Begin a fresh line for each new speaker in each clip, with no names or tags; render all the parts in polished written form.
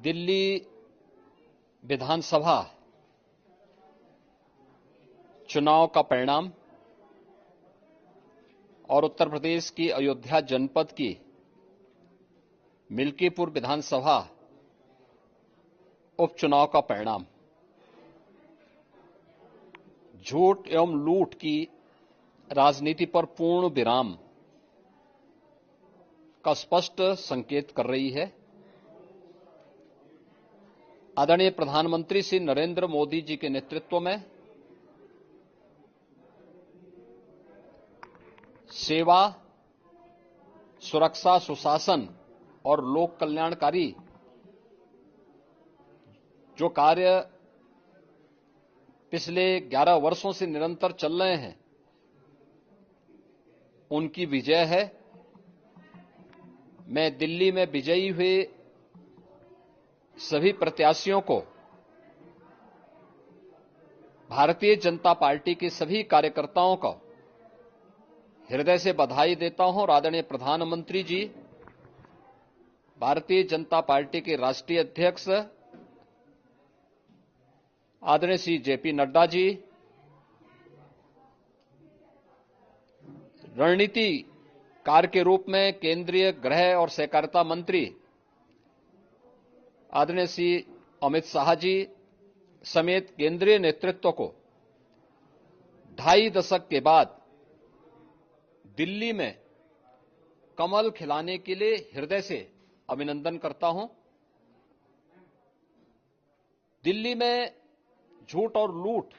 दिल्ली विधानसभा चुनाव का परिणाम और उत्तर प्रदेश की अयोध्या जनपद की मिल्कीपुर विधानसभा उपचुनाव का परिणाम झूठ एवं लूट की राजनीति पर पूर्ण विराम का स्पष्ट संकेत कर रही है। आदरणीय प्रधानमंत्री श्री नरेंद्र मोदी जी के नेतृत्व में सेवा, सुरक्षा, सुशासन और लोक कल्याणकारी जो कार्य पिछले 11 वर्षों से निरंतर चल रहे हैं, उनकी विजय है। मैं दिल्ली में विजयी हुए सभी प्रत्याशियों को, भारतीय जनता पार्टी के सभी कार्यकर्ताओं को हृदय से बधाई देता हूं और आदरणीय प्रधानमंत्री जी, भारतीय जनता पार्टी के राष्ट्रीय अध्यक्ष आदरणीय श्री जेपी नड्डा जी, रणनीतिकार के रूप में केंद्रीय गृह और सहकारिता मंत्री आदरणीय श्री अमित शाह जी समेत केंद्रीय नेतृत्व को 2.5 दशक के बाद दिल्ली में कमल खिलाने के लिए हृदय से अभिनंदन करता हूं। दिल्ली में झूठ और लूट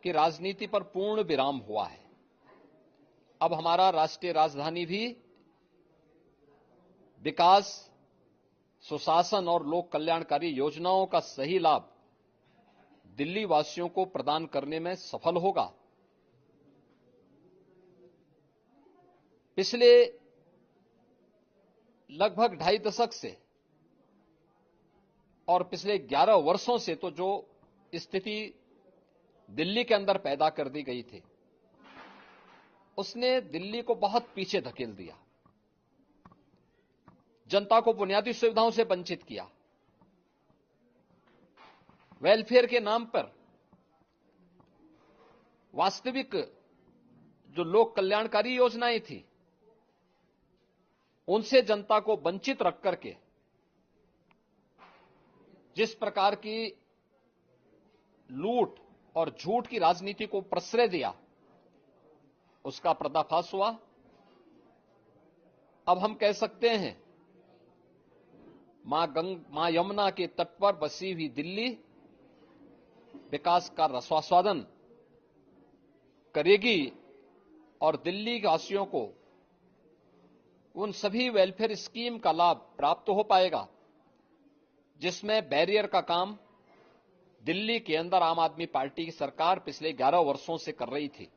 की राजनीति पर पूर्ण विराम हुआ है। अब हमारा राष्ट्रीय राजधानी भी विकास, सुशासन और लोक कल्याणकारी योजनाओं का सही लाभ दिल्ली वासियों को प्रदान करने में सफल होगा। पिछले लगभग 2.5 दशक से और पिछले 11 वर्षों से तो जो स्थिति दिल्ली के अंदर पैदा कर दी गई थी, उसने दिल्ली को बहुत पीछे धकेल दिया, जनता को बुनियादी सुविधाओं से वंचित किया, वेलफेयर के नाम पर वास्तविक जो लोक कल्याणकारी योजनाएं थी उनसे जनता को वंचित रख करके जिस प्रकार की लूट और झूठ की राजनीति को प्रश्रय दिया, उसका पर्दाफाश हुआ। अब हम कह सकते हैं मां यमुना के तट पर बसी हुई दिल्ली विकास का रसास्वादन करेगी और दिल्ली वासियों को उन सभी वेलफेयर स्कीम का लाभ प्राप्त हो पाएगा जिसमें बैरियर का काम दिल्ली के अंदर आम आदमी पार्टी की सरकार पिछले 11 वर्षों से कर रही थी।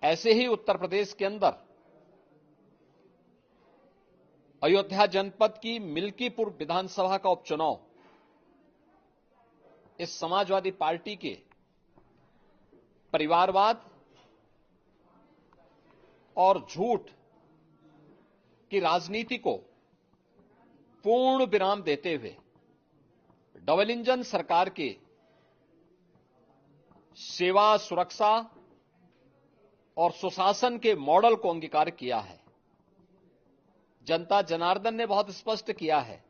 ऐसे ही उत्तर प्रदेश के अंदर अयोध्या जनपद की मिल्कीपुर विधानसभा का उपचुनाव इस समाजवादी पार्टी के परिवारवाद और झूठ की राजनीति को पूर्ण विराम देते हुए डबल इंजन सरकार के सेवा, सुरक्षा और सुशासन के मॉडल को अंगीकार किया है। जनता जनार्दन ने बहुत स्पष्ट किया है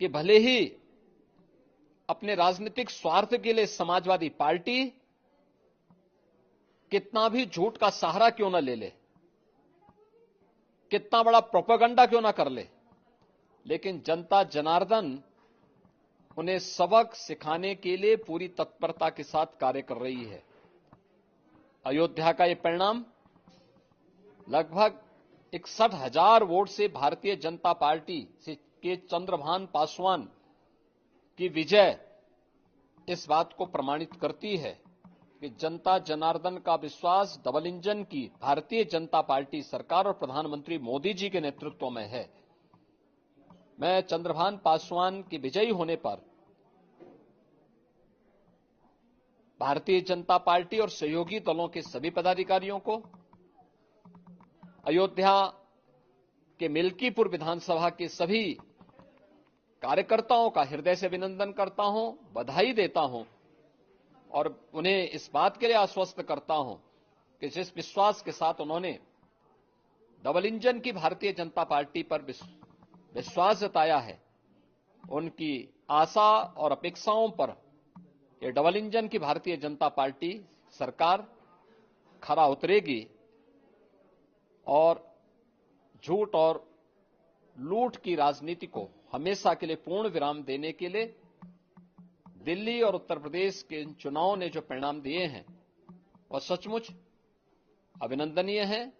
कि भले ही अपने राजनीतिक स्वार्थ के लिए समाजवादी पार्टी कितना भी झूठ का सहारा क्यों न ले ले, कितना बड़ा प्रोपेगेंडा क्यों ना कर ले, लेकिन जनता जनार्दन उन्हें सबक सिखाने के लिए पूरी तत्परता के साथ कार्य कर रही है। अयोध्या का यह परिणाम लगभग 61,000 वोट से भारतीय जनता पार्टी के चंद्रभान पासवान की विजय इस बात को प्रमाणित करती है कि जनता जनार्दन का विश्वास डबल इंजन की भारतीय जनता पार्टी सरकार और प्रधानमंत्री मोदी जी के नेतृत्व में है। मैं चंद्रभान पासवान की विजयी होने पर भारतीय जनता पार्टी और सहयोगी दलों के सभी पदाधिकारियों को, अयोध्या के मिल्कीपुर विधानसभा के सभी कार्यकर्ताओं का हृदय से अभिनंदन करता हूं, बधाई देता हूं और उन्हें इस बात के लिए आश्वस्त करता हूं कि जिस विश्वास के साथ उन्होंने डबल इंजन की भारतीय जनता पार्टी पर विश्वास जताया है, उनकी आशा और अपेक्षाओं पर ये डबल इंजन की भारतीय जनता पार्टी सरकार खरा उतरेगी और झूठ और लूट की राजनीति को हमेशा के लिए पूर्ण विराम देने के लिए दिल्ली और उत्तर प्रदेश के इन चुनावों ने जो परिणाम दिए हैं वह सचमुच अभिनंदनीय है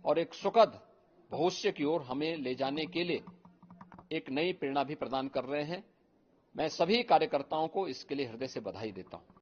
और एक सुखद भविष्य की ओर हमें ले जाने के लिए एक नई प्रेरणा भी प्रदान कर रहे हैं। मैं सभी कार्यकर्ताओं को इसके लिए हृदय से बधाई देता हूं।